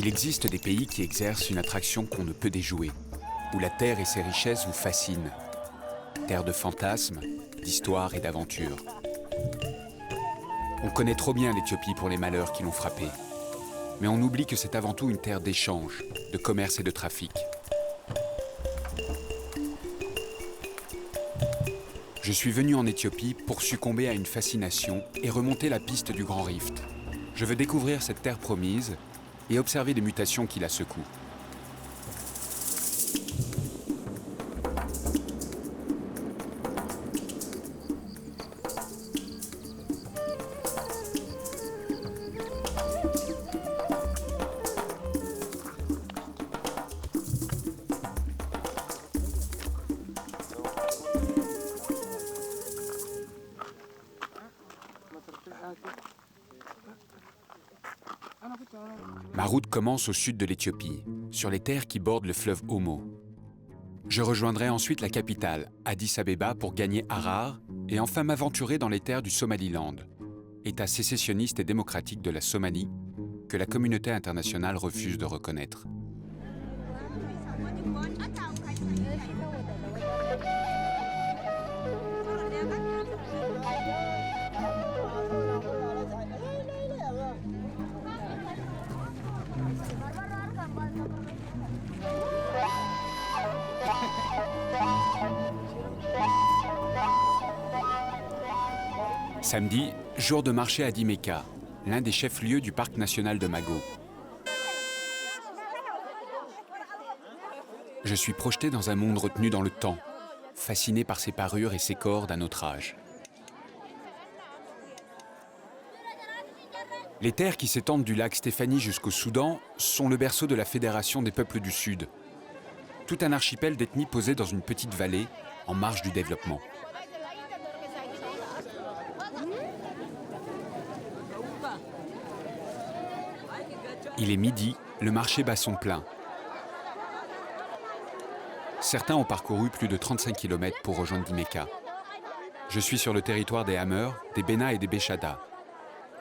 Il existe des pays qui exercent une attraction qu'on ne peut déjouer, où la terre et ses richesses vous fascinent. Terre de fantasmes, d'histoire et d'aventures. On connaît trop bien l'Éthiopie pour les malheurs qui l'ont frappée. Mais on oublie que c'est avant tout une terre d'échange, de commerce et de trafic. Je suis venu en Éthiopie pour succomber à une fascination et remonter la piste du Grand Rift. Je veux découvrir cette terre promise et observer les mutations qui la secouent. Ma route commence au sud de l'Éthiopie, sur les terres qui bordent le fleuve Omo. Je rejoindrai ensuite la capitale, Addis Abeba, pour gagner Harar et enfin m'aventurer dans les terres du Somaliland, État sécessionniste et démocratique de la Somalie que la communauté internationale refuse de reconnaître. Samedi, jour de marché à Dimeka, l'un des chefs-lieux du parc national de Mago. Je suis projeté dans un monde retenu dans le temps, fasciné par ses parures et ses corps d'un autre âge. Les terres qui s'étendent du lac Stéphanie jusqu'au Soudan sont le berceau de la Fédération des peuples du Sud. Tout un archipel d'ethnies posé dans une petite vallée, en marge du développement. Il est midi, le marché bat son plein. Certains ont parcouru plus de 35 km pour rejoindre Dimeka. Je suis sur le territoire des Hameurs, des Béna et des Béchada.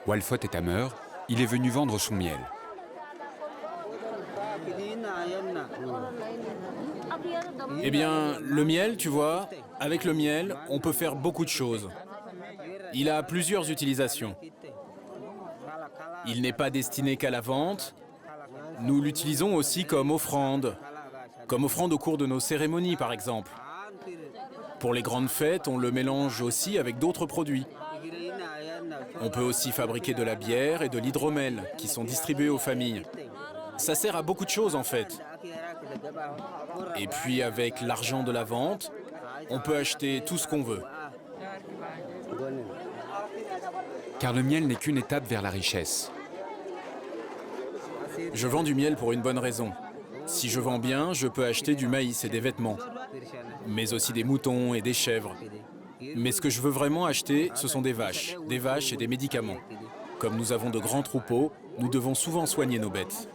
Walfot est Hameur, il est venu vendre son miel. Eh bien, le miel, tu vois, avec le miel, on peut faire beaucoup de choses. Il a plusieurs utilisations. Il n'est pas destiné qu'à la vente. Nous l'utilisons aussi comme offrande au cours de nos cérémonies, par exemple. Pour les grandes fêtes, on le mélange aussi avec d'autres produits. On peut aussi fabriquer de la bière et de l'hydromel, qui sont distribués aux familles. Ça sert à beaucoup de choses, en fait. Et puis, avec l'argent de la vente, on peut acheter tout ce qu'on veut. Car le miel n'est qu'une étape vers la richesse. Je vends du miel pour une bonne raison. Si je vends bien, je peux acheter du maïs et des vêtements, mais aussi des moutons et des chèvres. Mais ce que je veux vraiment acheter, ce sont des vaches et des médicaments. Comme nous avons de grands troupeaux, nous devons souvent soigner nos bêtes.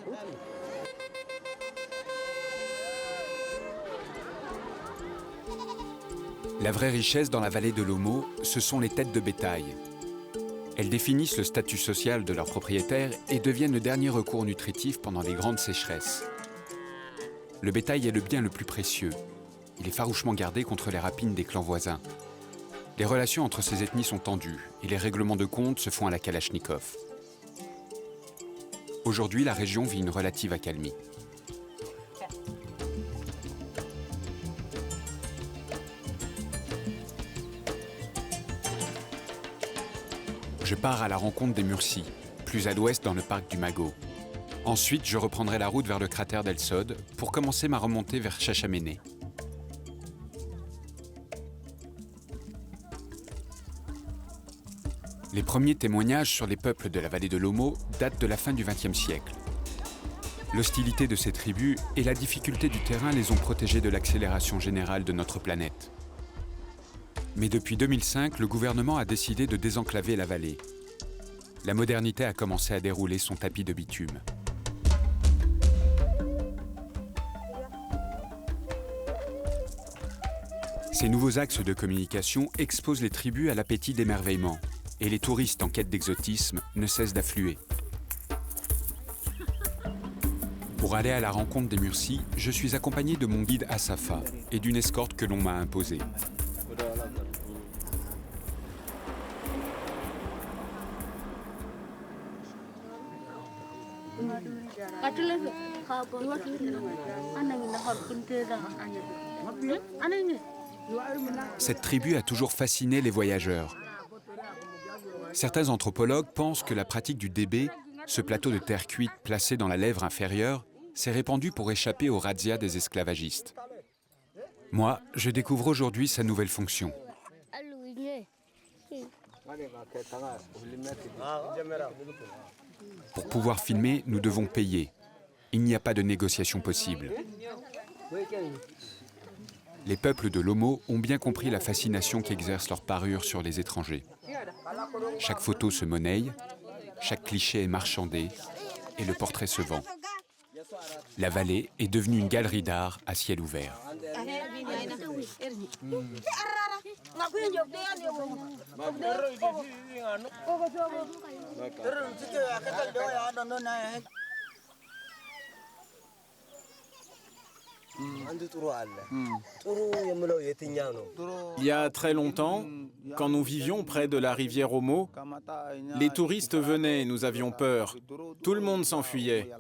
La vraie richesse dans la vallée de l'Omo, ce sont les têtes de bétail. Elles définissent le statut social de leurs propriétaires et deviennent le dernier recours nutritif pendant les grandes sécheresses. Le bétail est le bien le plus précieux. Il est farouchement gardé contre les rapines des clans voisins. Les relations entre ces ethnies sont tendues et les règlements de compte se font à la Kalachnikov. Aujourd'hui, la région vit une relative accalmie. Je pars à la rencontre des Mursis, plus à l'ouest dans le parc du Mago. Ensuite, je reprendrai la route vers le cratère d'El Sod pour commencer ma remontée vers Chachamene. Les premiers témoignages sur les peuples de la vallée de l'Omo datent de la fin du XXe siècle. L'hostilité de ces tribus et la difficulté du terrain les ont protégés de l'accélération générale de notre planète. Mais depuis 2005, le gouvernement a décidé de désenclaver la vallée. La modernité a commencé à dérouler son tapis de bitume. Ces nouveaux axes de communication exposent les tribus à l'appétit d'émerveillement, et les touristes en quête d'exotisme ne cessent d'affluer. Pour aller à la rencontre des Mursis, je suis accompagné de mon guide Asafa et d'une escorte que l'on m'a imposée. Cette tribu a toujours fasciné les voyageurs. Certains anthropologues pensent que la pratique du débé, ce plateau de terre cuite placé dans la lèvre inférieure, s'est répandu pour échapper aux razzias des esclavagistes. Moi, je découvre aujourd'hui sa nouvelle fonction. Pour pouvoir filmer, nous devons payer. Il n'y a pas de négociation possible. Les peuples de l'Omo ont bien compris la fascination qu'exerce leur parure sur les étrangers. Chaque photo se monnaie, chaque cliché est marchandé et le portrait se vend. La vallée est devenue une galerie d'art à ciel ouvert. Il y a très longtemps, quand nous vivions près de la rivière Omo, les touristes venaient et nous avions peur. Tout le monde s'enfuyait.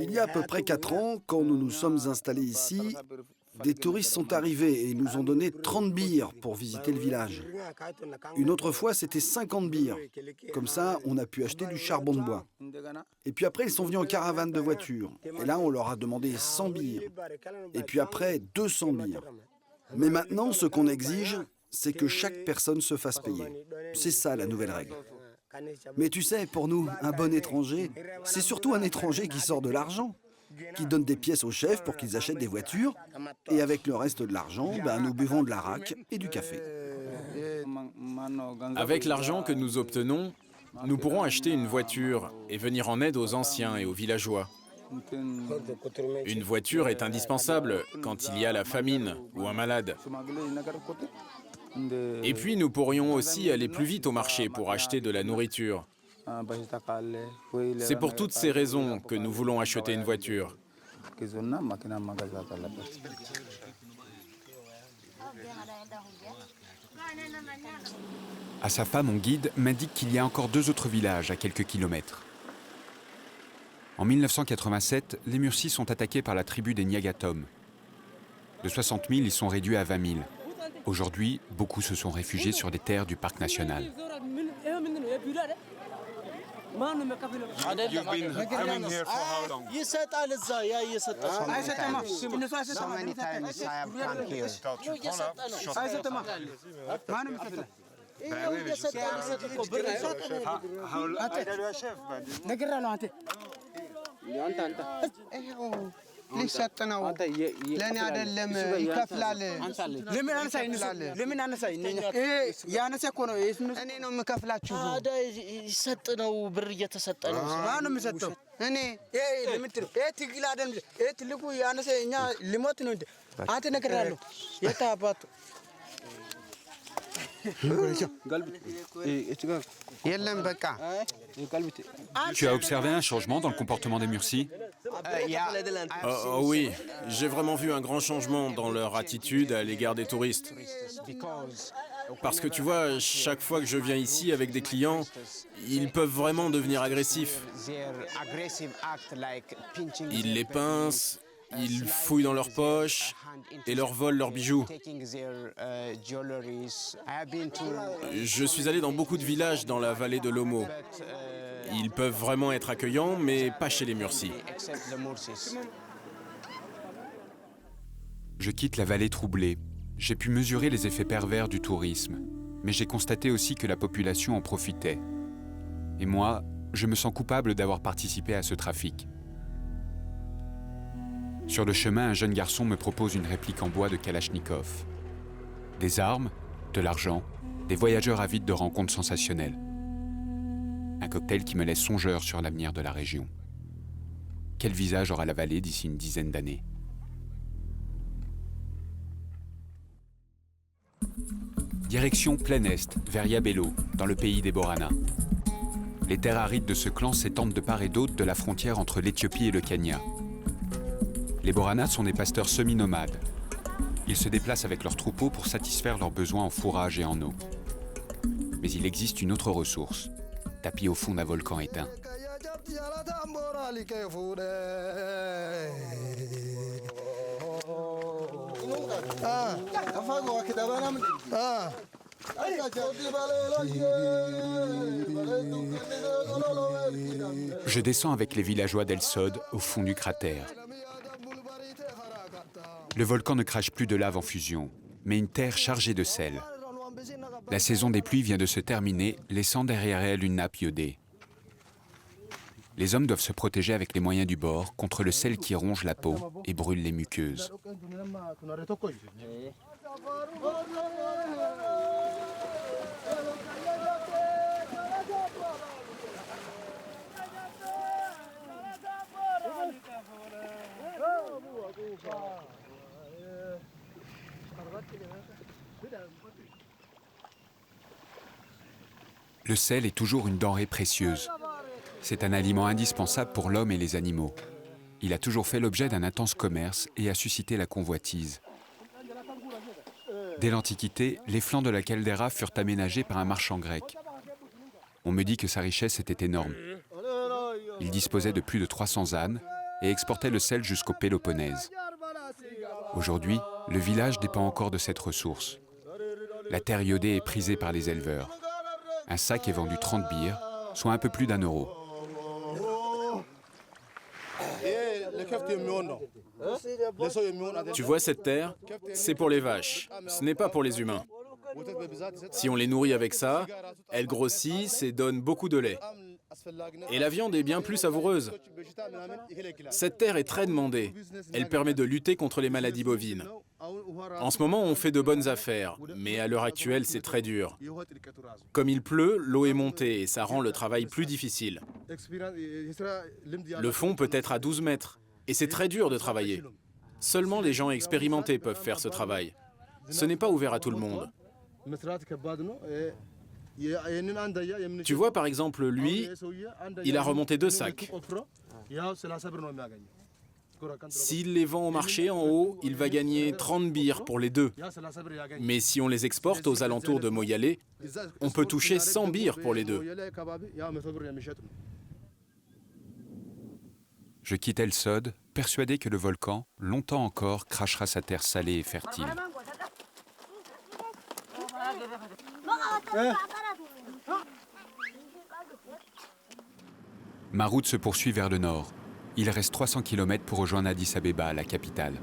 Il y a à peu près 4 ans, quand nous nous sommes installés ici, des touristes sont arrivés et nous ont donné 30 bières pour visiter le village. Une autre fois, c'était 50 bières. Comme ça, on a pu acheter du charbon de bois. Et puis après, ils sont venus en caravane de voiture. Et là, on leur a demandé 100 bières. Et puis après, 200 bières. Mais maintenant, ce qu'on exige, c'est que chaque personne se fasse payer. C'est ça la nouvelle règle. Mais tu sais, pour nous, un bon étranger, c'est surtout un étranger qui sort de l'argent, qui donne des pièces aux chefs pour qu'ils achètent des voitures, et avec le reste de l'argent, nous buvons de l'arak et du café. Avec l'argent que nous obtenons, nous pourrons acheter une voiture et venir en aide aux anciens et aux villageois. Une voiture est indispensable quand il y a la famine ou un malade. Et puis nous pourrions aussi aller plus vite au marché pour acheter de la nourriture. C'est pour toutes ces raisons que nous voulons acheter une voiture. Asafa, mon guide, m'indique qu'il y a encore 2 autres villages à quelques kilomètres. En 1987, les Mursis sont attaqués par la tribu des Nyagatom. De 60 000, ils sont réduits à 20 000. Aujourd'hui, beaucoup se sont réfugiés sur des terres du parc national. You've been coming here for how long? So many times I have come here. ሊሰጥ ነው ለኔ አይደለም ይከፍላል ለምን አነሳይ ያነሰ እኮ ነው እኔ ነው የምከፍላችሁ አዳ ይሰጥ ነው ብር እየተሰጠ ነው ማን ነው የሚሰጠው እኔ ለምትል ትግል አይደለም ትልቁ ያነሰ እኛ ሊሞት ነው አንተ ነግራለሁ የታባቱ Tu as observé un changement dans le comportement des Mursis? Oui, j'ai vraiment vu un grand changement dans leur attitude à l'égard des touristes. Parce que tu vois, chaque fois que je viens ici avec des clients, ils peuvent vraiment devenir agressifs. Ils les pincent, ils fouillent dans leurs poches et leur volent leurs bijoux. Je suis allé dans beaucoup de villages dans la vallée de l'Omo. Ils peuvent vraiment être accueillants, mais pas chez les Mursis. Je quitte la vallée troublée. J'ai pu mesurer les effets pervers du tourisme, mais j'ai constaté aussi que la population en profitait. Et moi, je me sens coupable d'avoir participé à ce trafic. Sur le chemin, un jeune garçon me propose une réplique en bois de Kalachnikov. Des armes, de l'argent, des voyageurs avides de rencontres sensationnelles. Un cocktail qui me laisse songeur sur l'avenir de la région. Quel visage aura la vallée d'ici une dizaine d'années? Direction plein est, vers Yabelo, dans le pays des Borana. Les terres arides de ce clan s'étendent de part et d'autre de la frontière entre l'Éthiopie et le Kenya. Les Borana sont des pasteurs semi-nomades. Ils se déplacent avec leurs troupeaux pour satisfaire leurs besoins en fourrage et en eau. Mais il existe une autre ressource, tapie au fond d'un volcan éteint. Je descends avec les villageois d'El Sod au fond du cratère. Le volcan ne crache plus de lave en fusion, mais une terre chargée de sel. La saison des pluies vient de se terminer, laissant derrière elle une nappe iodée. Les hommes doivent se protéger avec les moyens du bord contre le sel qui ronge la peau et brûle les muqueuses. Le sel est toujours une denrée précieuse. C'est un aliment indispensable pour l'homme et les animaux. Il a toujours fait l'objet d'un intense commerce et a suscité la convoitise. Dès l'Antiquité, les flancs de la caldeira furent aménagés par un marchand grec. On me dit que sa richesse était énorme. Il disposait de plus de 300 ânes et exportait le sel jusqu'au Péloponnèse. Aujourd'hui, le village dépend encore de cette ressource. La terre iodée est prisée par les éleveurs. Un sac est vendu 30 birres, soit un peu plus d'1 euro. Tu vois cette terre? C'est pour les vaches, ce n'est pas pour les humains. Si on les nourrit avec ça, elles grossissent et donnent beaucoup de lait. Et la viande est bien plus savoureuse. Cette terre est très demandée. Elle permet de lutter contre les maladies bovines. En ce moment, on fait de bonnes affaires, mais à l'heure actuelle, c'est très dur. Comme il pleut, l'eau est montée et ça rend le travail plus difficile. Le fond peut être à 12 mètres et c'est très dur de travailler. Seulement les gens expérimentés peuvent faire ce travail. Ce n'est pas ouvert à tout le monde. Tu vois, par exemple, lui, il a remonté 2 sacs. S'il les vend au marché en haut, il va gagner 30 birres pour les 2. Mais si on les exporte aux alentours de Moyale, on peut toucher 100 birres pour les 2. Je quitte El Sod, persuadé que le volcan, longtemps encore, crachera sa terre salée et fertile. Ma route se poursuit vers le nord. Il reste 300 km pour rejoindre Addis Abeba, la capitale.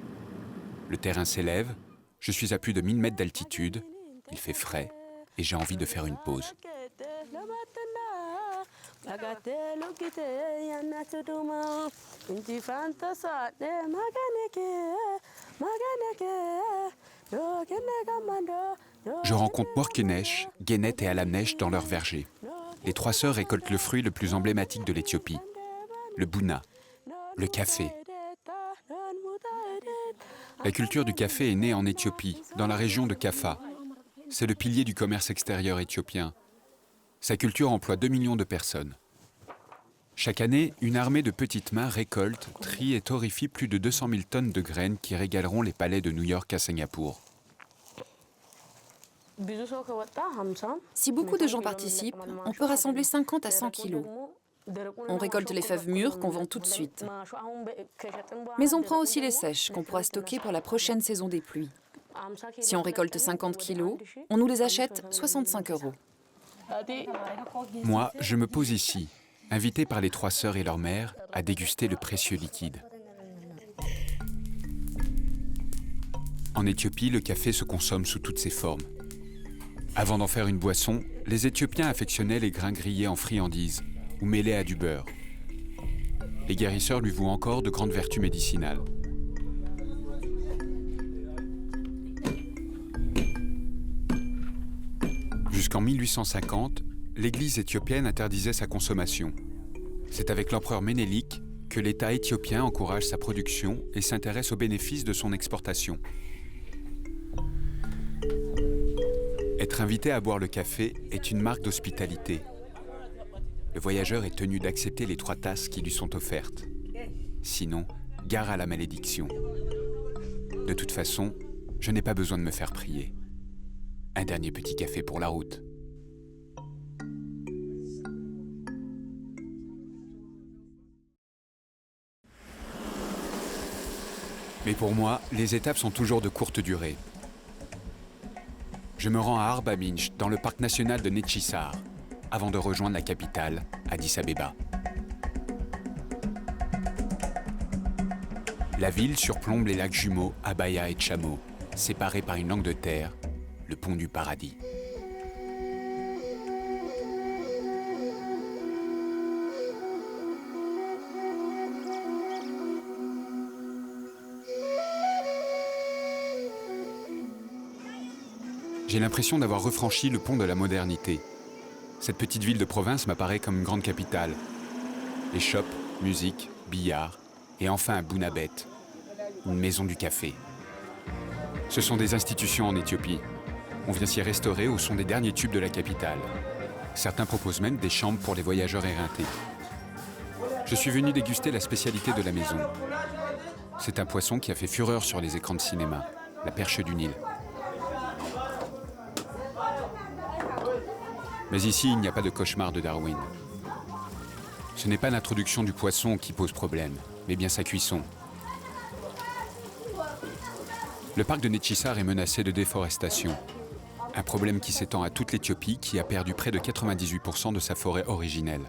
Le terrain s'élève, je suis à plus de 1000 mètres d'altitude, il fait frais et j'ai envie de faire une pause. Je rencontre Morkenesh, Genet et Alamnesh dans leur verger. Les 3 sœurs récoltent le fruit le plus emblématique de l'Éthiopie, le bouna, le café. La culture du café est née en Éthiopie, dans la région de Kaffa. C'est le pilier du commerce extérieur éthiopien. Sa culture emploie 2 millions de personnes. Chaque année, une armée de petites mains récolte, trie et torréfie plus de 200 000 tonnes de graines qui régaleront les palais de New York à Singapour. Si beaucoup de gens participent, on peut rassembler 50 à 100 kilos. On récolte les fèves mûres qu'on vend tout de suite. Mais on prend aussi les sèches qu'on pourra stocker pour la prochaine saison des pluies. Si on récolte 50 kilos, on nous les achète 65 €. Moi, je me pose ici, invité par les 3 sœurs et leur mère à déguster le précieux liquide. En Éthiopie, le café se consomme sous toutes ses formes. Avant d'en faire une boisson, les Éthiopiens affectionnaient les grains grillés en friandises ou mêlés à du beurre. Les guérisseurs lui vouent encore de grandes vertus médicinales. Jusqu'en 1850, l'Église éthiopienne interdisait sa consommation. C'est avec l'empereur Ménélique que l'État éthiopien encourage sa production et s'intéresse aux bénéfices de son exportation. Être invité à boire le café est une marque d'hospitalité. le voyageur est tenu d'accepter les 3 tasses qui lui sont offertes. Sinon, gare à la malédiction. De toute façon, je n'ai pas besoin de me faire prier. Un dernier petit café pour la route. Mais pour moi, les étapes sont toujours de courte durée. Je me rends à Arba Minch, dans le parc national de Netchisar, avant de rejoindre la capitale, Addis Abeba. La ville surplombe les lacs jumeaux Abaya et Tchamo, séparés par une langue de terre, le pont du paradis. J'ai l'impression d'avoir refranchi le pont de la modernité. Cette petite ville de province m'apparaît comme une grande capitale. Les shops, musique, billard et enfin un Bounabet, une maison du café. Ce sont des institutions en Éthiopie. On vient s'y restaurer au son des derniers tubes de la capitale. Certains proposent même des chambres pour les voyageurs éreintés. Je suis venu déguster la spécialité de la maison. C'est un poisson qui a fait fureur sur les écrans de cinéma, la perche du Nil. Mais ici, il n'y a pas de cauchemar de Darwin. Ce n'est pas l'introduction du poisson qui pose problème, mais bien sa cuisson. Le parc de Netchisar est menacé de déforestation. Un problème qui s'étend à toute l'Éthiopie, qui a perdu près de 98% de sa forêt originelle.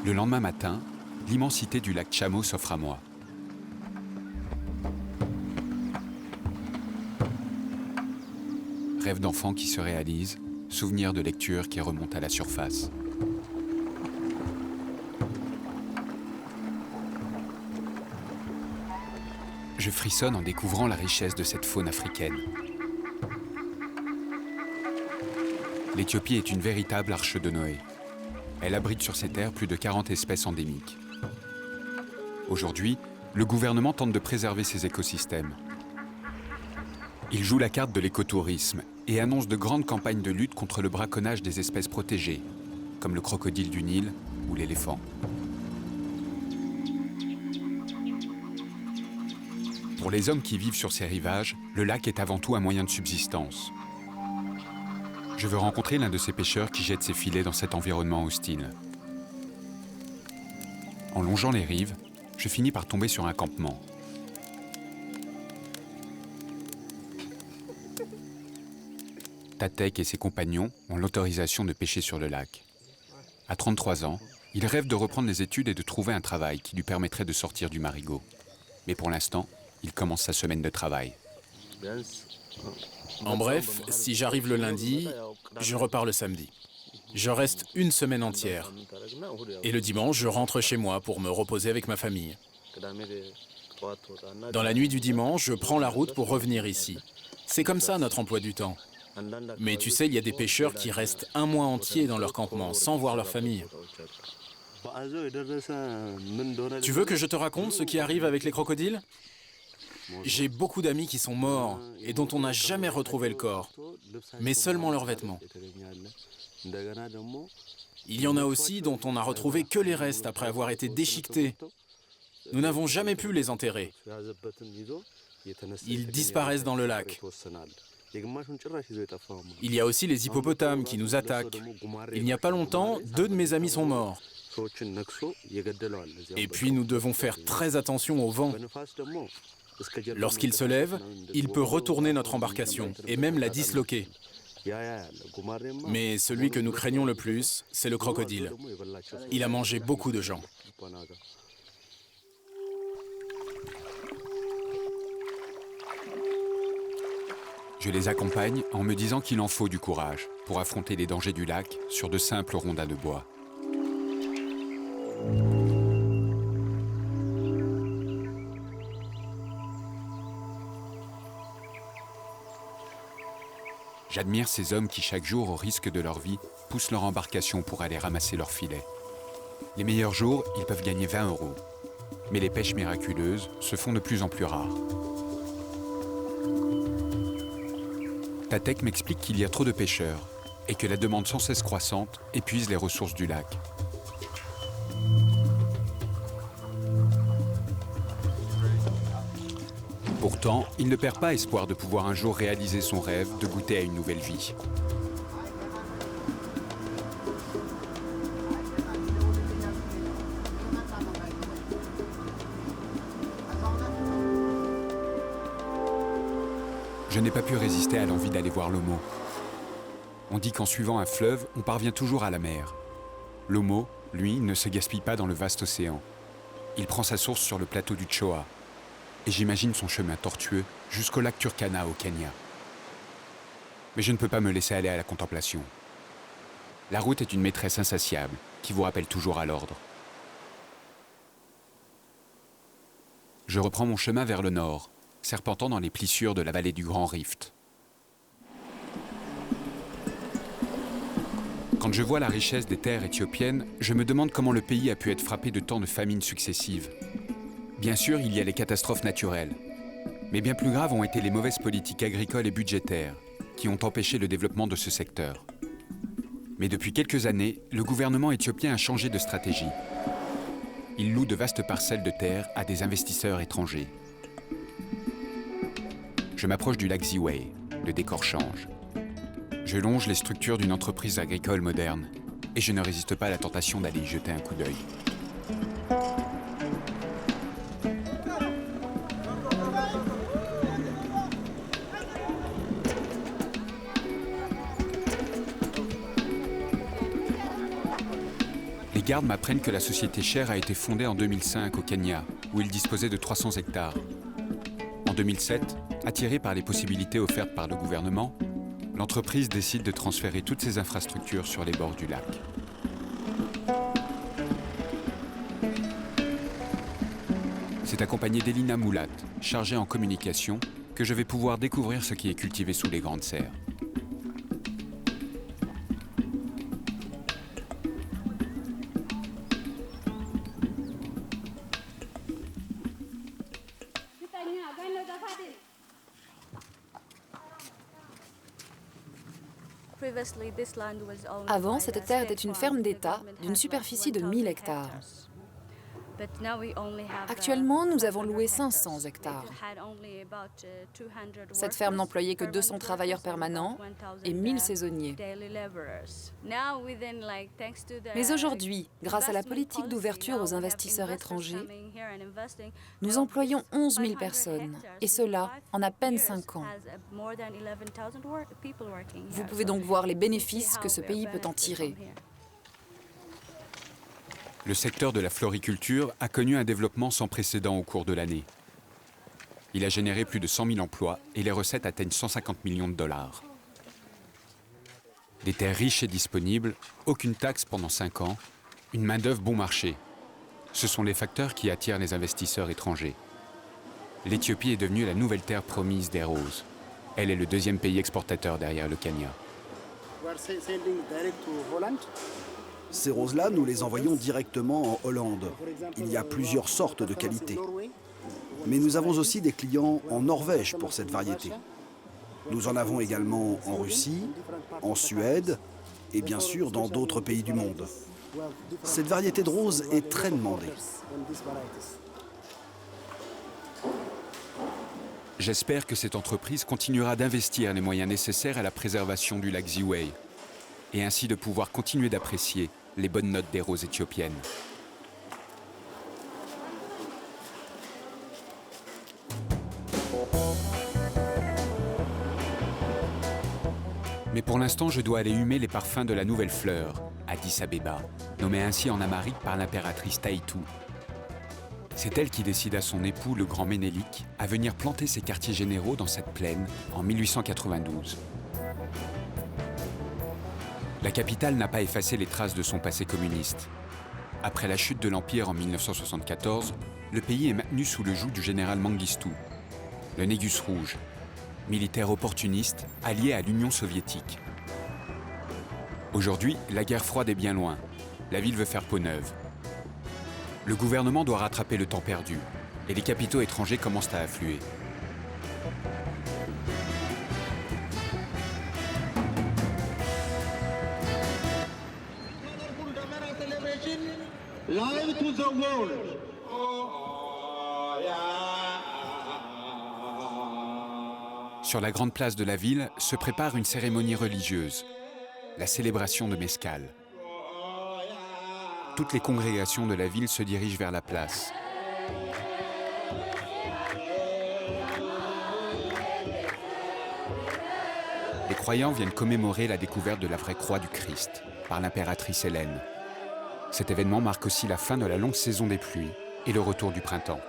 Le lendemain matin, l'immensité du lac Tchamo s'offre à moi. Rêve d'enfant qui se réalise, souvenir de lecture qui remonte à la surface. Je frissonne en découvrant la richesse de cette faune africaine. L'Éthiopie est une véritable arche de Noé. Elle abrite sur ses terres plus de 40 espèces endémiques. Aujourd'hui, le gouvernement tente de préserver ces écosystèmes. Il joue la carte de l'écotourisme et annonce de grandes campagnes de lutte contre le braconnage des espèces protégées, comme le crocodile du Nil ou l'éléphant. Pour les hommes qui vivent sur ces rivages, le lac est avant tout un moyen de subsistance. Je veux rencontrer l'un de ces pêcheurs qui jette ses filets dans cet environnement hostile. En longeant les rives, je finis par tomber sur un campement. Tatek et ses compagnons ont l'autorisation de pêcher sur le lac. À 33 ans, il rêve de reprendre les études et de trouver un travail qui lui permettrait de sortir du marigot. Mais pour l'instant, il commence sa semaine de travail. En bref, si j'arrive le lundi, je repars le samedi. Je reste une semaine entière. Et le dimanche, je rentre chez moi pour me reposer avec ma famille. Dans la nuit du dimanche, je prends la route pour revenir ici. C'est comme ça notre emploi du temps. Mais tu sais, il y a des pêcheurs qui restent un mois entier dans leur campement sans voir leur famille. Tu veux que je te raconte ce qui arrive avec les crocodiles ? J'ai beaucoup d'amis qui sont morts et dont on n'a jamais retrouvé le corps, mais seulement leurs vêtements. Il y en a aussi dont on n'a retrouvé que les restes après avoir été déchiquetés. Nous n'avons jamais pu les enterrer. Ils disparaissent dans le lac. Il y a aussi les hippopotames qui nous attaquent. Il n'y a pas longtemps, 2 de mes amis sont morts. Et puis nous devons faire très attention au vent. Lorsqu'il se lève, il peut retourner notre embarcation et même la disloquer. Mais celui que nous craignons le plus, c'est le crocodile. Il a mangé beaucoup de gens. Je les accompagne en me disant qu'il en faut du courage pour affronter les dangers du lac sur de simples rondins de bois. J'admire ces hommes qui chaque jour, au risque de leur vie, poussent leur embarcation pour aller ramasser leurs filets. Les meilleurs jours, ils peuvent gagner 20 €. Mais les pêches miraculeuses se font de plus en plus rares. Tatek m'explique qu'il y a trop de pêcheurs et que la demande sans cesse croissante épuise les ressources du lac. Pourtant, il ne perd pas espoir de pouvoir un jour réaliser son rêve de goûter à une nouvelle vie. Je n'ai pas pu résister à l'envie d'aller voir l'Omo. On dit qu'en suivant un fleuve, on parvient toujours à la mer. L'Omo, lui, ne se gaspille pas dans le vaste océan. Il prend sa source sur le plateau du Choa. Et j'imagine son chemin tortueux jusqu'au lac Turkana au Kenya. Mais je ne peux pas me laisser aller à la contemplation. La route est une maîtresse insatiable qui vous rappelle toujours à l'ordre. Je reprends mon chemin vers le nord, serpentant dans les plissures de la vallée du Grand Rift. Quand je vois la richesse des terres éthiopiennes, je me demande comment le pays a pu être frappé de tant de famines successives. Bien sûr, il y a les catastrophes naturelles. Mais bien plus graves ont été les mauvaises politiques agricoles et budgétaires qui ont empêché le développement de ce secteur. Mais depuis quelques années, le gouvernement éthiopien a changé de stratégie. Il loue de vastes parcelles de terre à des investisseurs étrangers. Je m'approche du lac Ziway. Le décor change. Je longe les structures d'une entreprise agricole moderne et je ne résiste pas à la tentation d'aller y jeter un coup d'œil. Les gardes m'apprennent que la société Share a été fondée en 2005 au Kenya, où il disposait de 300 hectares. En 2007, attirée par les possibilités offertes par le gouvernement, l'entreprise décide de transférer toutes ses infrastructures sur les bords du lac. C'est accompagné d'Elina Moulat, chargée en communication, que je vais pouvoir découvrir ce qui est cultivé sous les grandes serres. Avant, cette terre était une ferme d'État d'une superficie de 1000 hectares. Actuellement, nous avons loué 500 hectares. Cette ferme n'employait que 200 travailleurs permanents et 1000 saisonniers. Mais aujourd'hui, grâce à la politique d'ouverture aux investisseurs étrangers, nous employons 11 000 personnes, et cela en à peine 5 ans. Vous pouvez donc voir les bénéfices que ce pays peut en tirer. Le secteur de la floriculture a connu un développement sans précédent au cours de l'année. Il a généré plus de 100 000 emplois et les recettes atteignent 150 millions de dollars. Des terres riches et disponibles, aucune taxe pendant 5 ans, une main-d'œuvre bon marché. Ce sont les facteurs qui attirent les investisseurs étrangers. L'Éthiopie est devenue la nouvelle terre promise des roses. Elle est le deuxième pays exportateur derrière le Kenya. Ces roses-là, nous les envoyons directement en Hollande. Il y a plusieurs sortes de qualités. Mais nous avons aussi des clients en Norvège pour cette variété. Nous en avons également en Russie, en Suède et bien sûr dans d'autres pays du monde. Cette variété de rose est très demandée. J'espère que cette entreprise continuera d'investir les moyens nécessaires à la préservation du lac Ziway et ainsi de pouvoir continuer d'apprécier les bonnes notes des roses éthiopiennes. Mais pour l'instant, je dois aller humer les parfums de la nouvelle fleur, Addis Abeba, nommée ainsi en amharique par l'impératrice Taïtou. C'est elle qui décide à son époux, le grand Ménélik, à venir planter ses quartiers généraux dans cette plaine en 1892. La capitale n'a pas effacé les traces de son passé communiste. Après la chute de l'Empire en 1974, le pays est maintenu sous le joug du général Mengistu, le Négus rouge. militaire opportuniste allié à l'Union soviétique. Aujourd'hui, la guerre froide est bien loin. La ville veut faire peau neuve. Le gouvernement doit rattraper le temps perdu et les capitaux étrangers commencent à affluer. Live to the world. Sur la grande place de la ville se prépare une cérémonie religieuse, la célébration de Mescal. Toutes les congrégations de la ville se dirigent vers la place. Les croyants viennent commémorer la découverte de la vraie croix du Christ par l'impératrice Hélène. Cet événement marque aussi la fin de la longue saison des pluies et le retour du printemps.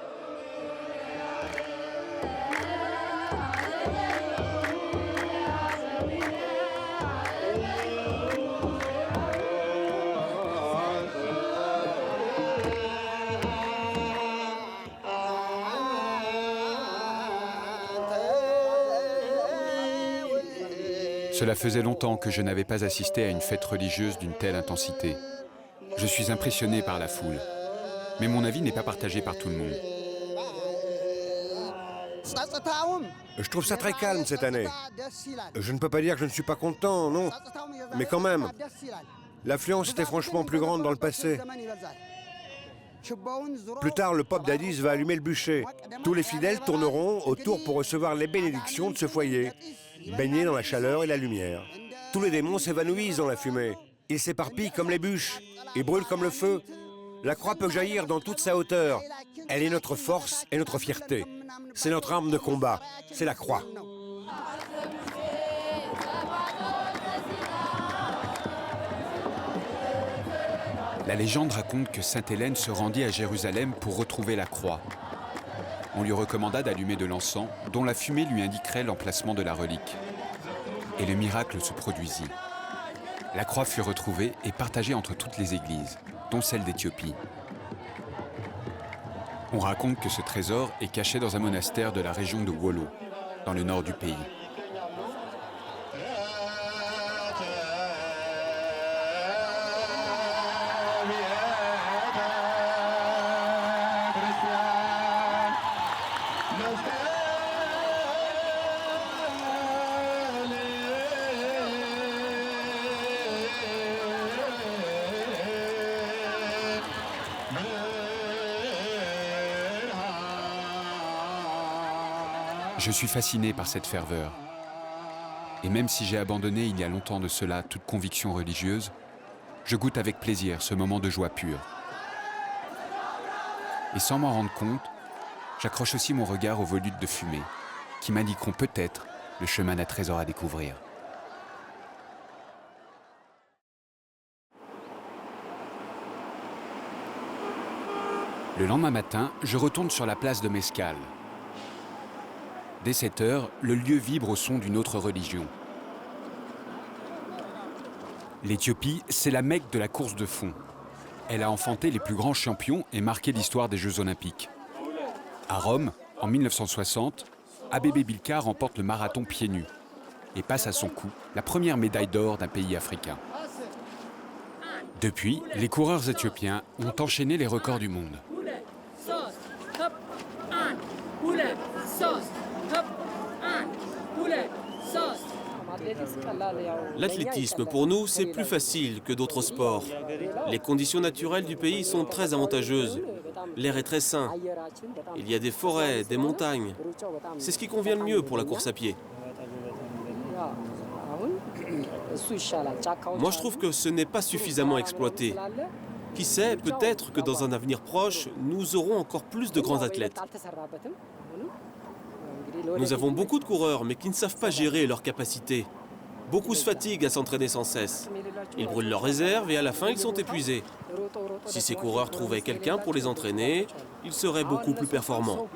Cela faisait longtemps que je n'avais pas assisté à une fête religieuse d'une telle intensité. Je suis impressionné par la foule, mais mon avis n'est pas partagé par tout le monde. Je trouve ça très calme cette année. Je ne peux pas dire que je ne suis pas content, non. Mais quand même, l'affluence était franchement plus grande dans le passé. Plus tard, le pape d'Addis va allumer le bûcher. Tous les fidèles tourneront autour pour recevoir les bénédictions de ce foyer, baignés dans la chaleur et la lumière. Tous les démons s'évanouissent dans la fumée. Ils s'éparpillent comme les bûches et brûlent comme le feu. La croix peut jaillir dans toute sa hauteur. Elle est notre force et notre fierté. C'est notre arme de combat. C'est la croix. La légende raconte que Sainte Hélène se rendit à Jérusalem pour retrouver la croix. On lui recommanda d'allumer de l'encens, dont la fumée lui indiquerait l'emplacement de la relique. Et le miracle se produisit. La croix fut retrouvée et partagée entre toutes les églises, dont celle d'Éthiopie. On raconte que ce trésor est caché dans un monastère de la région de Wollo, dans le nord du pays. Je suis fasciné par cette ferveur. Et même si j'ai abandonné il y a longtemps de cela toute conviction religieuse, je goûte avec plaisir ce moment de joie pure. Et sans m'en rendre compte, j'accroche aussi mon regard aux volutes de fumée, qui m'indiqueront peut-être le chemin d'un trésor à découvrir. Le lendemain matin, je retourne sur la place de Mescal. Dès 7 heures, le lieu vibre au son d'une autre religion. L'Éthiopie, c'est la Mecque de la course de fond. Elle a enfanté les plus grands champions et marqué l'histoire des Jeux Olympiques. À Rome, en 1960, Abebe Bilka remporte le marathon pieds nus et passe à son cou la première médaille d'or d'un pays africain. Depuis, les coureurs éthiopiens ont enchaîné les records du monde. L'athlétisme, pour nous, c'est plus facile que d'autres sports. Les conditions naturelles du pays sont très avantageuses. L'air est très sain. Il y a des forêts, des montagnes. C'est ce qui convient le mieux pour la course à pied. Moi, je trouve que ce n'est pas suffisamment exploité. Qui sait, peut-être que dans un avenir proche, nous aurons encore plus de grands athlètes. Nous avons beaucoup de coureurs, mais qui ne savent pas gérer leurs capacités. Beaucoup se fatiguent à s'entraîner sans cesse. Ils brûlent leurs réserves et à la fin, ils sont épuisés. Si ces coureurs trouvaient quelqu'un pour les entraîner, ils seraient beaucoup plus performants.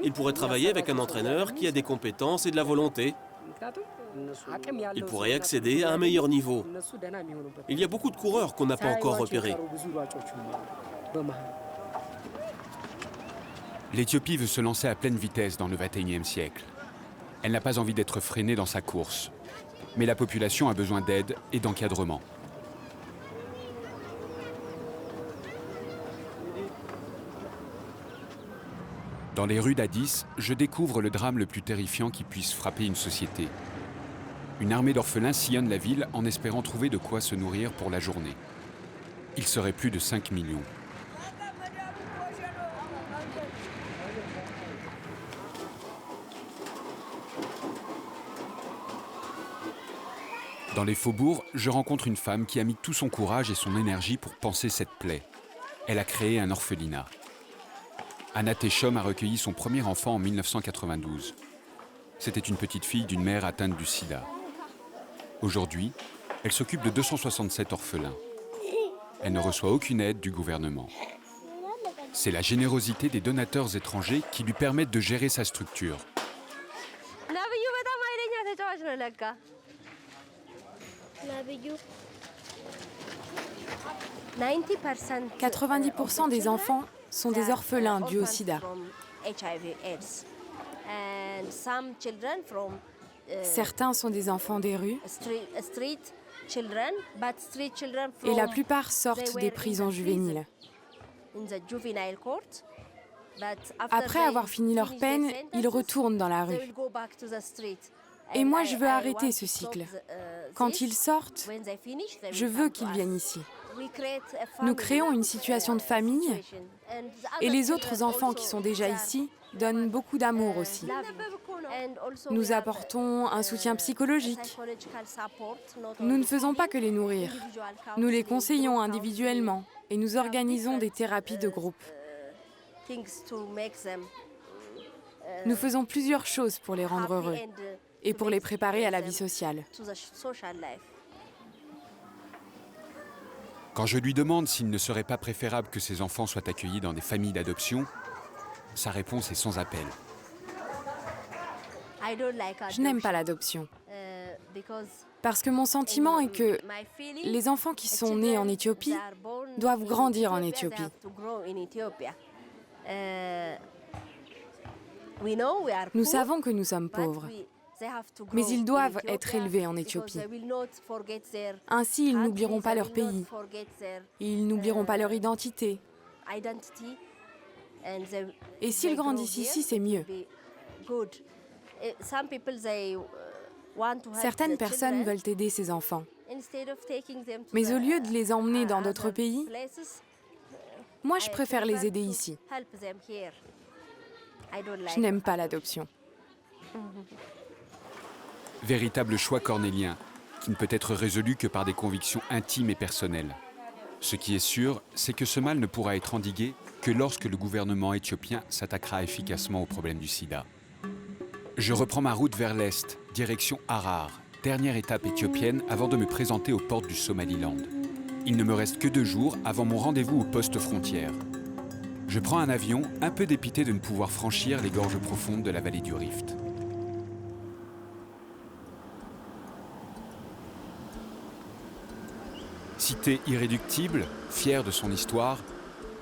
Ils pourraient travailler avec un entraîneur qui a des compétences et de la volonté. Ils pourraient accéder à un meilleur niveau. Il y a beaucoup de coureurs qu'on n'a pas encore repérés. L'Éthiopie veut se lancer à pleine vitesse dans le XXIe siècle. Elle n'a pas envie d'être freinée dans sa course. Mais la population a besoin d'aide et d'encadrement. Dans les rues d'Addis, je découvre le drame le plus terrifiant qui puisse frapper une société. Une armée d'orphelins sillonne la ville en espérant trouver de quoi se nourrir pour la journée. Il serait plus de 5 millions. Dans les faubourgs, je rencontre une femme qui a mis tout son courage et son énergie pour panser cette plaie. Elle a créé un orphelinat. Anna Techom a recueilli son premier enfant en 1992. C'était une petite fille d'une mère atteinte du sida. Aujourd'hui, elle s'occupe de 267 orphelins. Elle ne reçoit aucune aide du gouvernement. C'est la générosité des donateurs étrangers qui lui permettent de gérer sa structure. 90% des enfants sont des orphelins dus au sida. Certains sont des enfants des rues et la plupart sortent des prisons juvéniles. Après avoir fini leur peine, ils retournent dans la rue. Et moi, je veux arrêter ce cycle. Quand ils sortent, je veux qu'ils viennent ici. Nous créons une situation de famille et les autres enfants qui sont déjà ici donnent beaucoup d'amour aussi. Nous apportons un soutien psychologique. Nous ne faisons pas que les nourrir. Nous les conseillons individuellement et nous organisons des thérapies de groupe. Nous faisons plusieurs choses pour les rendre heureux et pour les préparer à la vie sociale. Quand je lui demande s'il ne serait pas préférable que ses enfants soient accueillis dans des familles d'adoption, sa réponse est sans appel. Je n'aime pas l'adoption. Parce que mon sentiment est que les enfants qui sont nés en Éthiopie doivent grandir en Éthiopie. Nous savons que nous sommes pauvres, mais ils doivent être élevés en Éthiopie. Ainsi, ils n'oublieront pas leur pays, ils n'oublieront pas leur identité. Et s'ils grandissent ici, c'est mieux. Certaines personnes veulent aider ces enfants. Mais au lieu de les emmener dans d'autres pays, moi je préfère les aider ici. Je n'aime pas l'adoption. Véritable choix cornélien, qui ne peut être résolu que par des convictions intimes et personnelles. Ce qui est sûr, c'est que ce mal ne pourra être endigué que lorsque le gouvernement éthiopien s'attaquera efficacement au problème du sida. Je reprends ma route vers l'est, direction Harar, dernière étape éthiopienne avant de me présenter aux portes du Somaliland. Il ne me reste que 2 jours avant mon rendez-vous au poste frontière. Je prends un avion, un peu dépité de ne pouvoir franchir les gorges profondes de la vallée du Rift. Cité irréductible, fière de son histoire,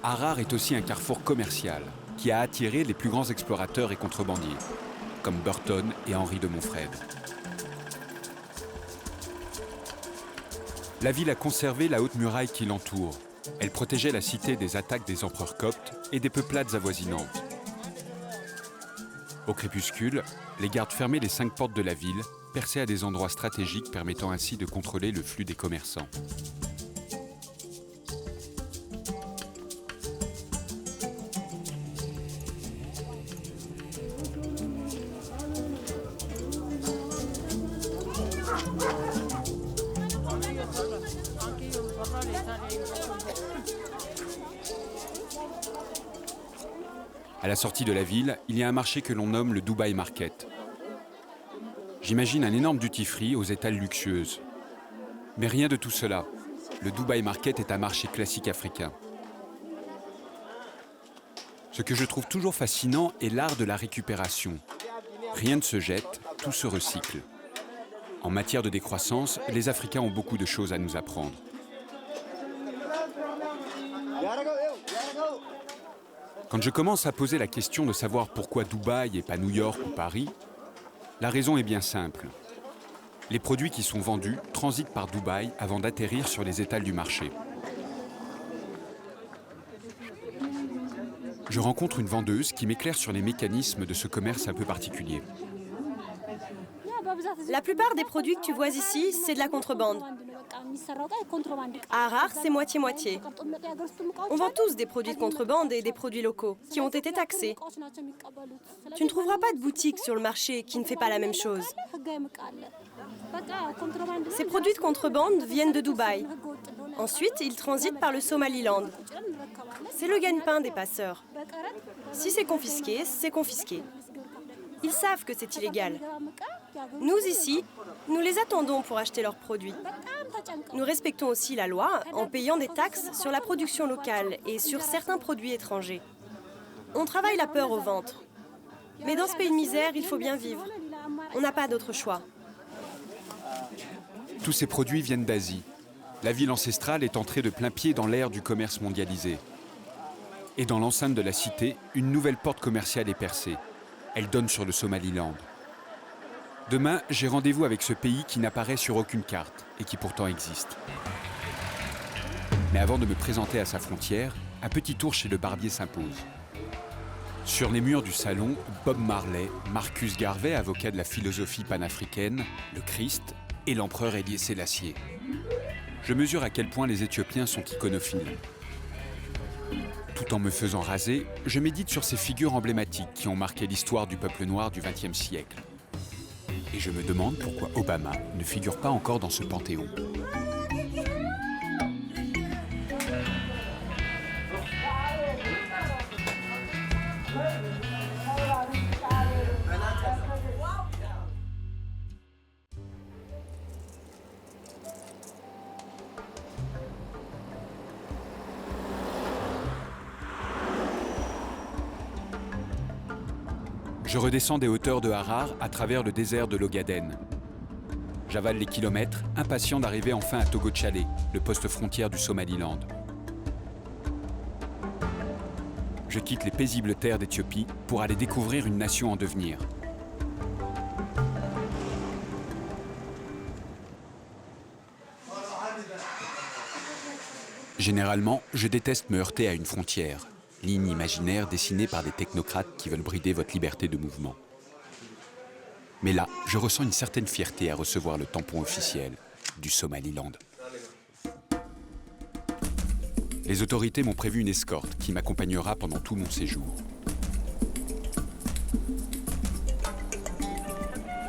Harar est aussi un carrefour commercial qui a attiré les plus grands explorateurs et contrebandiers, comme Burton et Henri de Montfred. La ville a conservé la haute muraille qui l'entoure. Elle protégeait la cité des attaques des empereurs coptes et des peuplades avoisinantes. Au crépuscule, les gardes fermaient les 5 portes de la ville, percées à des endroits stratégiques permettant ainsi de contrôler le flux des commerçants. À la sortie de la ville, il y a un marché que l'on nomme le Dubai Market. J'imagine un énorme duty-free aux étals luxueuses. Mais rien de tout cela. Le Dubai Market est un marché classique africain. Ce que je trouve toujours fascinant est l'art de la récupération. Rien ne se jette, tout se recycle. En matière de décroissance, les Africains ont beaucoup de choses à nous apprendre. Quand je commence à poser la question de savoir pourquoi Dubaï et pas New York ou Paris, La raison est bien simple. Les produits qui sont vendus transitent par Dubaï avant d'atterrir sur les étals du marché. Je rencontre une vendeuse qui m'éclaire sur les mécanismes de ce commerce un peu particulier. La plupart des produits que tu vois ici, c'est de la contrebande. À Harar, c'est moitié-moitié. On vend tous des produits de contrebande et des produits locaux qui ont été taxés. Tu ne trouveras pas de boutique sur le marché qui ne fait pas la même chose. Ces produits de contrebande viennent de Dubaï. Ensuite, ils transitent par le Somaliland. C'est le gagne-pain des passeurs. Si c'est confisqué, c'est confisqué. Ils savent que c'est illégal. Nous, ici, nous les attendons pour acheter leurs produits. Nous respectons aussi la loi en payant des taxes sur la production locale et sur certains produits étrangers. On travaille la peur au ventre. Mais dans ce pays de misère, il faut bien vivre. On n'a pas d'autre choix. Tous ces produits viennent d'Asie. La ville ancestrale est entrée de plein pied dans l'ère du commerce mondialisé. Et dans l'enceinte de la cité, une nouvelle porte commerciale est percée. Elle donne sur le Somaliland. Demain, j'ai rendez-vous avec ce pays qui n'apparaît sur aucune carte et qui pourtant existe. Mais avant de me présenter à sa frontière, un petit tour chez le barbier s'impose. Sur les murs du salon, Bob Marley, Marcus Garvey, avocat de la philosophie panafricaine, le Christ et l'empereur Haïlé Sélassié. Je mesure à quel point les Éthiopiens sont iconophiles. Tout en me faisant raser, je médite sur ces figures emblématiques qui ont marqué l'histoire du peuple noir du XXe siècle. Et je me demande pourquoi Obama ne figure pas encore dans ce panthéon. Je redescends des hauteurs de Harar à travers le désert de l'Ogaden. J'avale les kilomètres, impatient d'arriver enfin à Togo-Tchale, le poste frontière du Somaliland. Je quitte les paisibles terres d'Éthiopie pour aller découvrir une nation en devenir. Généralement, je déteste me heurter à une frontière. Ligne imaginaire dessinée par des technocrates qui veulent brider votre liberté de mouvement. Mais là, je ressens une certaine fierté à recevoir le tampon officiel du Somaliland. Les autorités m'ont prévu une escorte qui m'accompagnera pendant tout mon séjour.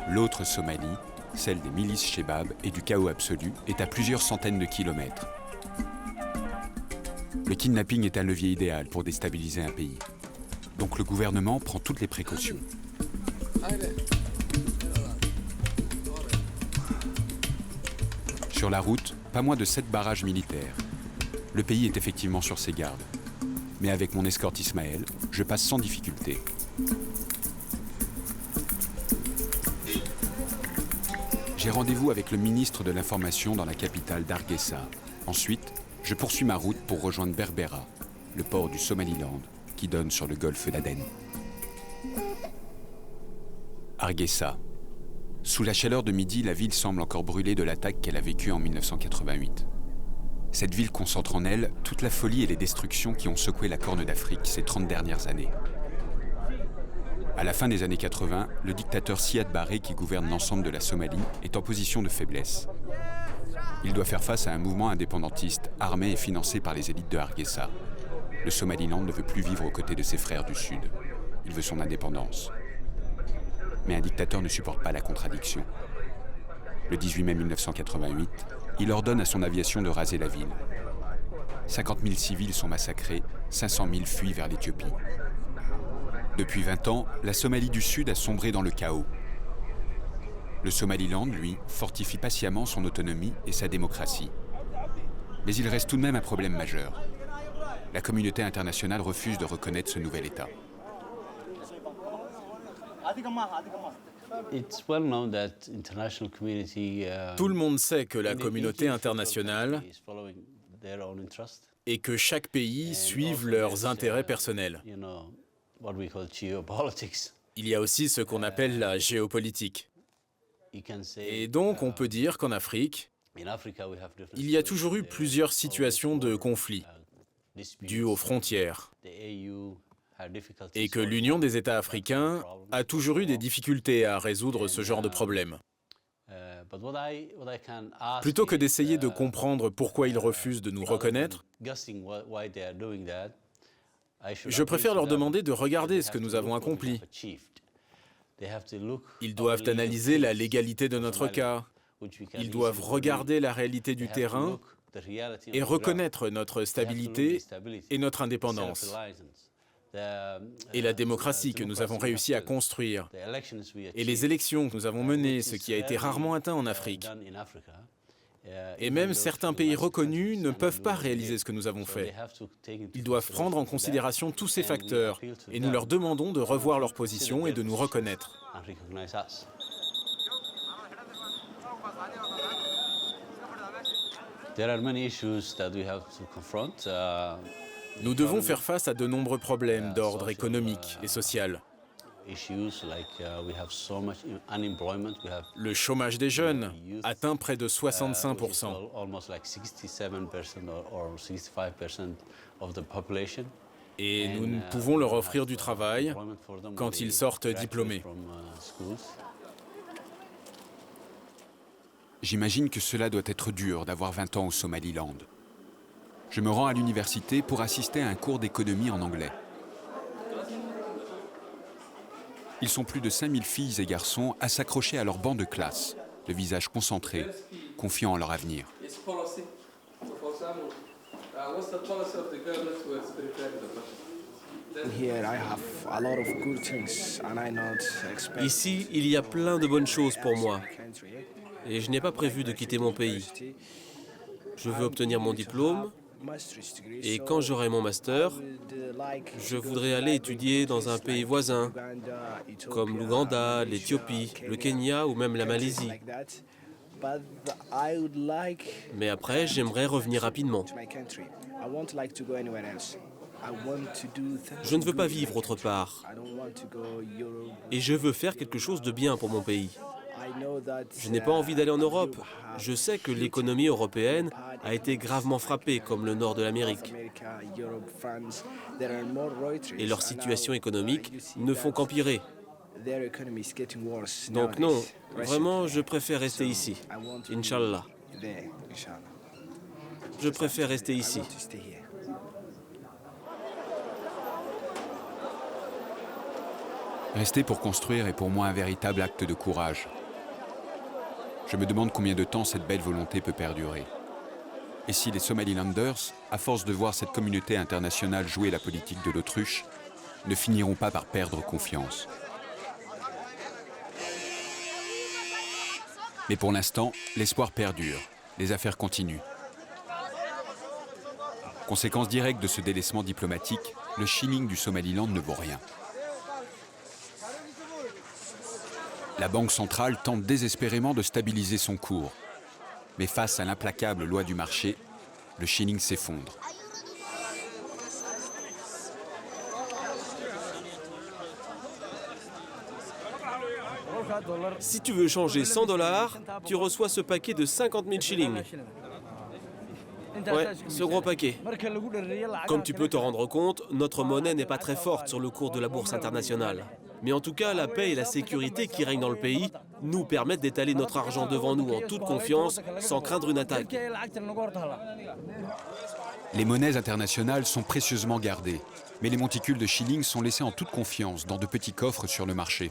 L'autre Somalie, celle des milices Shebab et du chaos absolu, est à plusieurs centaines de kilomètres. Le kidnapping est un levier idéal pour déstabiliser un pays. Donc le gouvernement prend toutes les précautions. Sur la route, pas moins de 7 barrages militaires. Le pays est effectivement sur ses gardes. Mais avec mon escorte Ismaël, je passe sans difficulté. J'ai rendez-vous avec le ministre de l'Information dans la capitale d'Hargeisa. Ensuite, je poursuis ma route pour rejoindre Berbera, le port du Somaliland, qui donne sur le golfe d'Aden. Hargeisa. Sous la chaleur de midi, la ville semble encore brûler de l'attaque qu'elle a vécue en 1988. Cette ville concentre en elle toute la folie et les destructions qui ont secoué la Corne d'Afrique ces 30 dernières années. À la fin des années 80, le dictateur Siad Barre, qui gouverne l'ensemble de la Somalie, est en position de faiblesse. Il doit faire face à un mouvement indépendantiste, armé et financé par les élites de Hargeisa. Le Somaliland ne veut plus vivre aux côtés de ses frères du Sud. Il veut son indépendance. Mais un dictateur ne supporte pas la contradiction. Le 18 mai 1988, il ordonne à son aviation de raser la ville. 50 000 civils sont massacrés, 500 000 fuient vers l'Éthiopie. Depuis 20 ans, la Somalie du Sud a sombré dans le chaos. Le Somaliland, lui, fortifie patiemment son autonomie et sa démocratie. Mais il reste tout de même un problème majeur. La communauté internationale refuse de reconnaître ce nouvel État. Tout le monde sait que la communauté internationale et que chaque pays suive leurs intérêts personnels. Il y a aussi ce qu'on appelle la géopolitique. Et donc, on peut dire qu'en Afrique, il y a toujours eu plusieurs situations de conflit dues aux frontières et que l'Union des États africains a toujours eu des difficultés à résoudre ce genre de problème. Plutôt que d'essayer de comprendre pourquoi ils refusent de nous reconnaître, je préfère leur demander de regarder ce que nous avons accompli. Ils doivent analyser la légalité de notre cas. Ils doivent regarder la réalité du terrain et reconnaître notre stabilité et notre indépendance. Et la démocratie que nous avons réussi à construire, et les élections que nous avons menées, ce qui a été rarement atteint en Afrique. Et même certains pays reconnus ne peuvent pas réaliser ce que nous avons fait. Ils doivent prendre en considération tous ces facteurs, et nous leur demandons de revoir leur position et de nous reconnaître. Nous devons faire face à de nombreux problèmes d'ordre économique et social. Le chômage des jeunes atteint près de 65%. Et nous ne pouvons leur offrir du travail quand ils sortent diplômés. J'imagine que cela doit être dur d'avoir 20 ans au Somaliland. Je me rends à l'université pour assister à un cours d'économie en anglais. Ils sont plus de 5000 filles et garçons à s'accrocher à leur banc de classe, le visage concentré, confiant en leur avenir. Ici, il y a plein de bonnes choses pour moi. Et je n'ai pas prévu de quitter mon pays. Je veux obtenir mon diplôme. Et quand j'aurai mon master, je voudrais aller étudier dans un pays voisin, comme l'Ouganda, l'Éthiopie, le Kenya ou même la Malaisie. Mais après, j'aimerais revenir rapidement. Je ne veux pas vivre autre part. Et je veux faire quelque chose de bien pour mon pays. Je n'ai pas envie d'aller en Europe. Je sais que l'économie européenne a été gravement frappée, comme le nord de l'Amérique. Et leur situation économique ne font qu'empirer. Donc non, vraiment, je préfère rester ici. Inch'Allah. Je préfère rester ici. Rester pour construire est pour moi un véritable acte de courage. Je me demande combien de temps cette belle volonté peut perdurer. Et si les Somalilanders, à force de voir cette communauté internationale jouer la politique de l'autruche, ne finiront pas par perdre confiance. Mais pour l'instant, l'espoir perdure, les affaires continuent. Conséquence directe de ce délaissement diplomatique, le shilling du Somaliland ne vaut rien. La Banque centrale tente désespérément de stabiliser son cours. Mais face à l'implacable loi du marché, le shilling s'effondre. Si tu veux changer 100 $, tu reçois ce paquet de 50 000 shillings. Ouais, ce gros paquet. Comme tu peux te rendre compte, notre monnaie n'est pas très forte sur le cours de la bourse internationale. Mais en tout cas, la paix et la sécurité qui règnent dans le pays nous permettent d'étaler notre argent devant nous en toute confiance, sans craindre une attaque. Les monnaies internationales sont précieusement gardées, mais les monticules de shillings sont laissés en toute confiance dans de petits coffres sur le marché.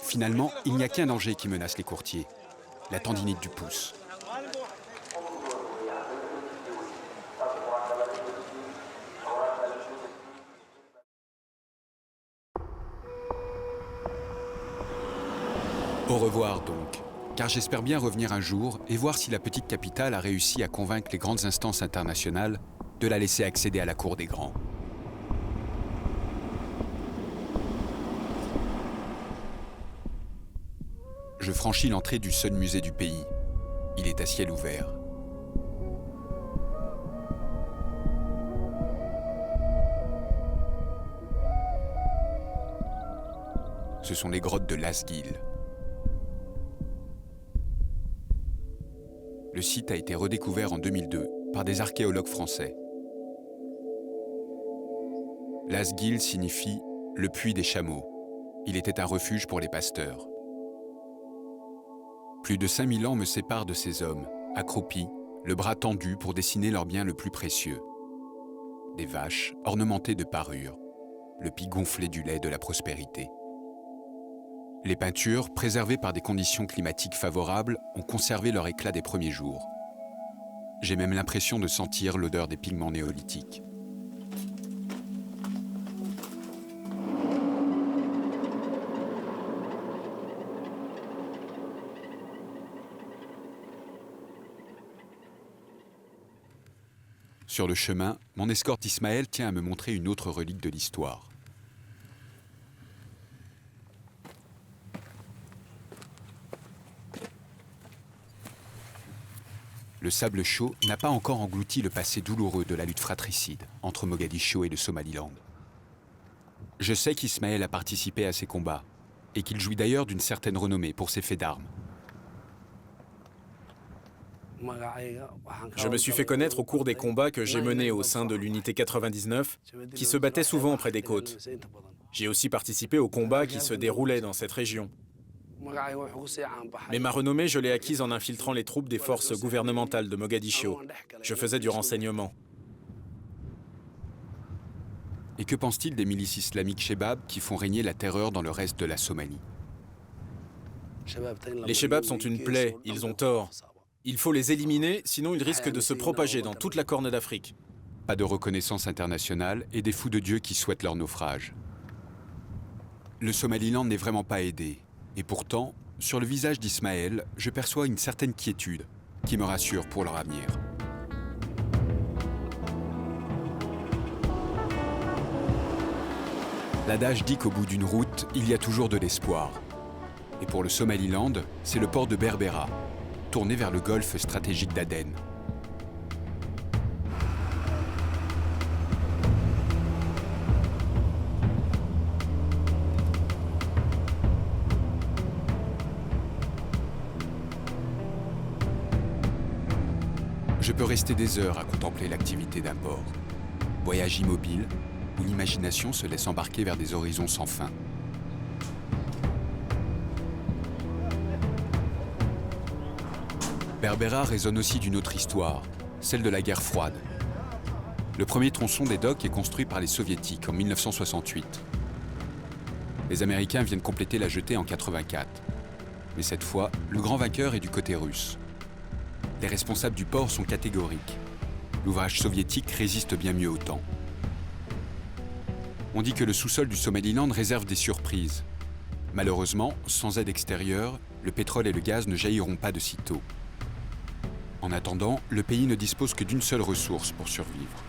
Finalement, il n'y a qu'un danger qui menace les courtiers, la tendinite du pouce. Au revoir donc, car j'espère bien revenir un jour et voir si la petite capitale a réussi à convaincre les grandes instances internationales de la laisser accéder à la cour des grands. Je franchis l'entrée du seul musée du pays. Il est à ciel ouvert. Ce sont les grottes de Lasgil. Le site a été redécouvert en 2002 par des archéologues français. Lasgil signifie « le puits des chameaux ». Il était un refuge pour les pasteurs. Plus de 5000 ans me séparent de ces hommes, accroupis, le bras tendu pour dessiner leur bien le plus précieux. Des vaches ornementées de parures, le pis gonflé du lait de la prospérité. Les peintures, préservées par des conditions climatiques favorables, ont conservé leur éclat des premiers jours. J'ai même l'impression de sentir l'odeur des pigments néolithiques. Sur le chemin, mon escorte Ismaël tient à me montrer une autre relique de l'histoire. Le sable chaud n'a pas encore englouti le passé douloureux de la lutte fratricide entre Mogadiscio et le Somaliland. Je sais qu'Ismaël a participé à ces combats et qu'il jouit d'ailleurs d'une certaine renommée pour ses faits d'armes. Je me suis fait connaître au cours des combats que j'ai menés au sein de l'unité 99, qui se battait souvent près des côtes. J'ai aussi participé aux combats qui se déroulaient dans cette région. Mais ma renommée, je l'ai acquise en infiltrant les troupes des forces gouvernementales de Mogadiscio. Je faisais du renseignement. Et que pense-t-il des milices islamiques Chebab qui font régner la terreur dans le reste de la Somalie? Les Chebab sont une plaie, ils ont tort. Il faut les éliminer, sinon ils risquent de se propager dans toute la Corne d'Afrique. Pas de reconnaissance internationale et des fous de Dieu qui souhaitent leur naufrage. Le Somaliland n'est vraiment pas aidé. Et pourtant, sur le visage d'Ismaël, je perçois une certaine quiétude qui me rassure pour leur avenir. L'adage dit qu'au bout d'une route, il y a toujours de l'espoir. Et pour le Somaliland, c'est le port de Berbera, tourné vers le golfe stratégique d'Aden. Je peux rester des heures à contempler l'activité d'un port. Voyage immobile, où l'imagination se laisse embarquer vers des horizons sans fin. Berbera résonne aussi d'une autre histoire, celle de la guerre froide. Le premier tronçon des docks est construit par les Soviétiques en 1968. Les Américains viennent compléter la jetée en 1984. Mais cette fois, le grand vainqueur est du côté russe. Les responsables du port sont catégoriques. L'ouvrage soviétique résiste bien mieux au temps. On dit que le sous-sol du Somaliland réserve des surprises. Malheureusement, sans aide extérieure, le pétrole et le gaz ne jailliront pas de sitôt. En attendant, le pays ne dispose que d'une seule ressource pour survivre.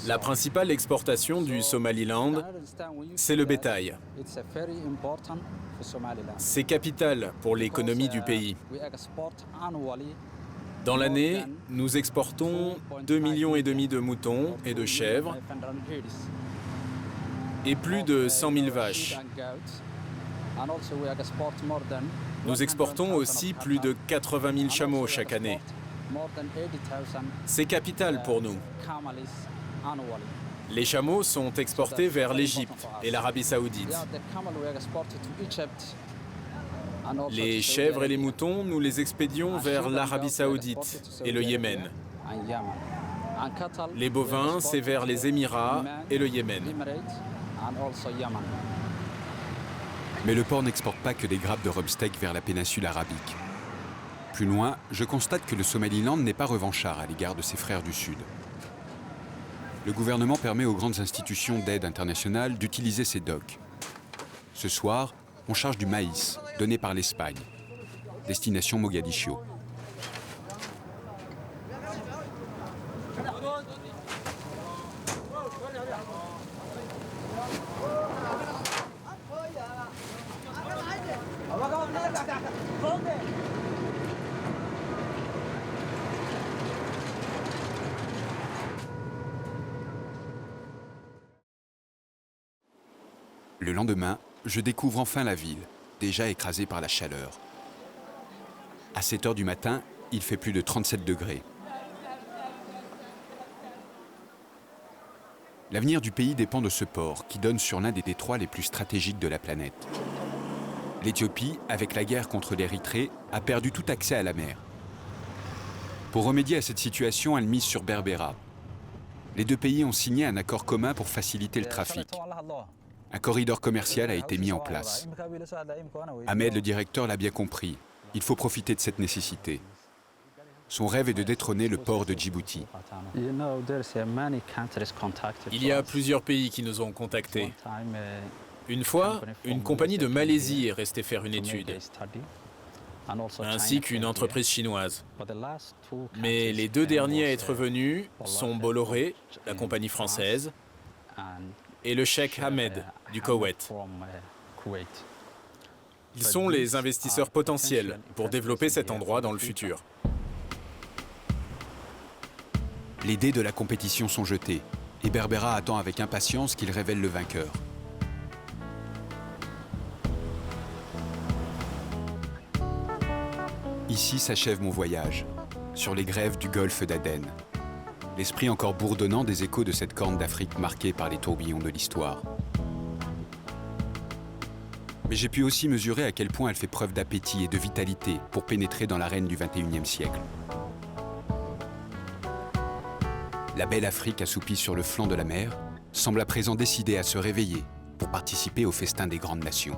La principale exportation du Somaliland, c'est le bétail. C'est capital pour l'économie du pays. Dans l'année, nous exportons 2,5 millions de moutons et de chèvres et plus de 100 000 vaches. Nous exportons aussi plus de 80 000 chameaux chaque année. C'est capital pour nous. Les chameaux sont exportés vers l'Égypte et l'Arabie Saoudite. Les chèvres et les moutons, nous les expédions vers l'Arabie Saoudite et le Yémen. Les bovins, c'est vers les Émirats et le Yémen. Mais le port n'exporte pas que des grappes de rumsteak vers la péninsule arabique. Plus loin, je constate que le Somaliland n'est pas revanchard à l'égard de ses frères du Sud. Le gouvernement permet aux grandes institutions d'aide internationale d'utiliser ces docks. Ce soir, on charge du maïs, donné par l'Espagne. Destination Mogadiscio. Le lendemain, je découvre enfin la ville, déjà écrasée par la chaleur. À 7 heures du matin, il fait plus de 37 degrés. L'avenir du pays dépend de ce port qui donne sur l'un des détroits les plus stratégiques de la planète. L'Éthiopie, avec la guerre contre l'Érythrée, a perdu tout accès à la mer. Pour remédier à cette situation, elle mise sur Berbera. Les deux pays ont signé un accord commun pour faciliter le trafic. Un corridor commercial a été mis en place. Ahmed, le directeur, l'a bien compris. Il faut profiter de cette nécessité. Son rêve est de détrôner le port de Djibouti. Il y a plusieurs pays qui nous ont contactés. Une fois, une compagnie de Malaisie est restée faire une étude, ainsi qu'une entreprise chinoise. Mais les deux derniers à être venus sont Bolloré, la compagnie française, et le cheikh Ahmed du Koweït. Ils sont les investisseurs potentiels pour développer cet endroit dans le futur. Les dés de la compétition sont jetés et Berbera attend avec impatience qu'il révèle le vainqueur. Ici s'achève mon voyage, sur les grèves du golfe d'Aden. L'esprit encore bourdonnant des échos de cette corne d'Afrique marquée par les tourbillons de l'histoire. Mais j'ai pu aussi mesurer à quel point elle fait preuve d'appétit et de vitalité pour pénétrer dans l'arène du XXIe siècle. La belle Afrique assoupie sur le flanc de la mer semble à présent décidée à se réveiller pour participer au festin des grandes nations.